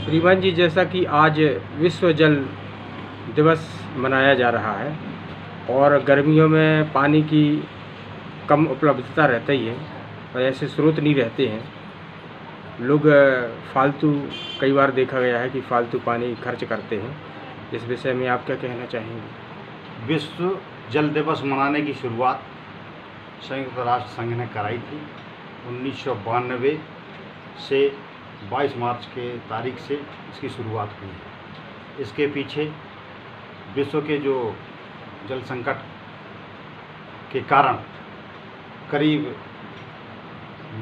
श्रीमान जी, जैसा कि आज विश्व जल दिवस मनाया जा रहा है और गर्मियों में पानी की कम उपलब्धता रहती ही है और ऐसे स्रोत नहीं रहते हैं। लोग फालतू, कई बार देखा गया है कि फालतू पानी खर्च करते हैं। इस विषय में आप क्या कहना चाहेंगे? विश्व जल दिवस मनाने की शुरुआत संयुक्त राष्ट्र संघ ने कराई थी 1992 से 22 मार्च के तारीख से इसकी शुरुआत हुई है। इसके पीछे विश्व के जो जल संकट के कारण करीब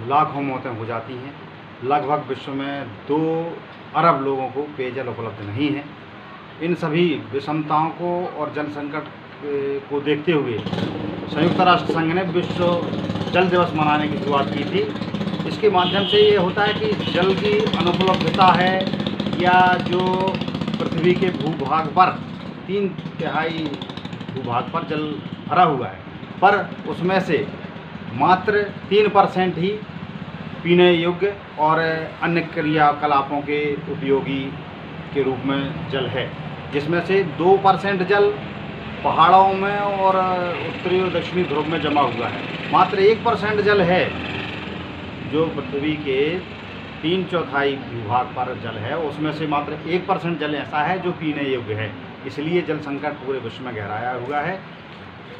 लाखों मौतें हो जाती हैं। लगभग विश्व में 2 अरब लोगों को पेयजल उपलब्ध नहीं है। इन सभी विषमताओं को और जल संकट को देखते हुए संयुक्त राष्ट्र संघ ने विश्व जल दिवस मनाने की शुरुआत की थी। इसके माध्यम से ये होता है कि जल की अनुपलब्धता है या जो पृथ्वी के भूभाग पर 3/3 भूभाग पर जल भरा हुआ है, पर उसमें से मात्र 3% ही पीने योग्य और अन्य क्रियाकलापों के उपयोगी के रूप में जल है, जिसमें से 2% जल पहाड़ों में और उत्तरी और दक्षिणी ध्रुव में जमा हुआ है। मात्र 1% जल है जो पृथ्वी के 3/4 भूभाग पर जल है, उसमें से मात्र 1% जल ऐसा है जो पीने योग्य है। इसलिए जल संकट पूरे विश्व में गहराया हुआ है।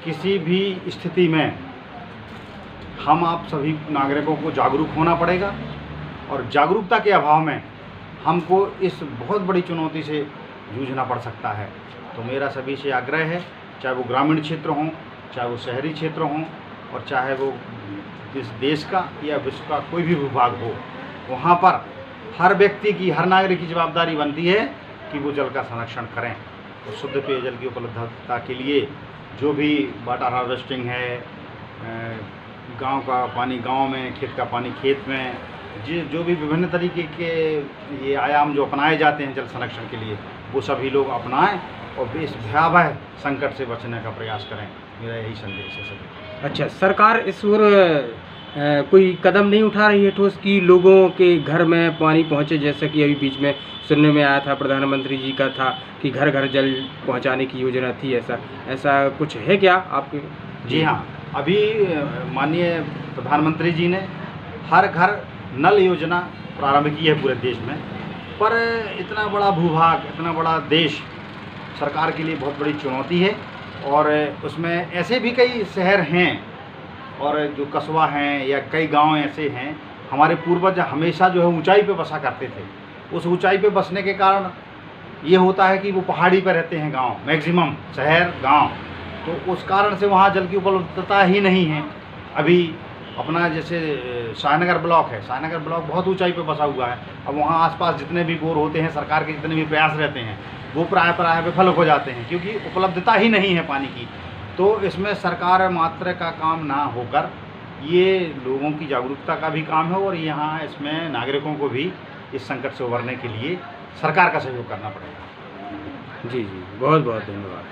किसी भी स्थिति में हम आप सभी नागरिकों को जागरूक होना पड़ेगा और जागरूकता के अभाव में हमको इस बहुत बड़ी चुनौती से जूझना पड़ सकता है। तो मेरा सभी से आग्रह है, चाहे वो ग्रामीण क्षेत्र हों, चाहे वो शहरी क्षेत्र हों और चाहे वो इस देश का या विश्व का कोई भी भूभाग हो, वहाँ पर हर व्यक्ति की, हर नागरिक की जवाबदारी बनती है कि वो जल का संरक्षण करें। तो शुद्ध पेयजल की उपलब्धता के लिए जो भी वाटर हार्वेस्टिंग है, गांव का पानी गांव में, खेत का पानी खेत में, जो भी विभिन्न तरीके के ये आयाम जो अपनाए जाते हैं जल संरक्षण के लिए, वो सभी लोग अपनाएं और इस भयावह संकट से बचने का प्रयास करें। मेरा यही संदेश है सभी। अच्छा, सरकार इस ओर कोई कदम नहीं उठा रही है ठोस कि लोगों के घर में पानी पहुंचे? जैसा कि अभी बीच में सुनने में आया था, प्रधानमंत्री जी का था कि घर घर जल पहुंचाने की योजना थी। ऐसा कुछ है क्या आपके? जी हाँ, अभी माननीय प्रधानमंत्री जी ने हर घर नल योजना प्रारंभ की है पूरे देश में। पर इतना बड़ा भूभाग, इतना बड़ा देश सरकार के लिए बहुत बड़ी चुनौती है और उसमें ऐसे भी कई शहर हैं और जो कस्बा हैं या कई गांव ऐसे हैं। हमारे पूर्वज हमेशा जो है ऊंचाई पे बसा करते थे। उस ऊंचाई पे बसने के कारण ये होता है कि वो पहाड़ी पर रहते हैं गांव, मैक्सिमम शहर गांव, तो उस कारण से वहाँ जल की उपलब्धता ही नहीं है। अभी अपना जैसे शाहनगर ब्लॉक है, शाहनगर ब्लॉक बहुत ऊंचाई पे बसा हुआ है। अब वहाँ आसपास जितने भी बोर होते हैं, सरकार के जितने भी प्रयास रहते हैं, वो प्राय विफल हो जाते हैं क्योंकि उपलब्धता ही नहीं है पानी की। तो इसमें सरकार मात्र का काम ना होकर ये लोगों की जागरूकता का भी काम है और यहाँ इसमें नागरिकों को भी इस संकट से उबरने के लिए सरकार का सहयोग करना पड़ेगा। जी, बहुत बहुत धन्यवाद।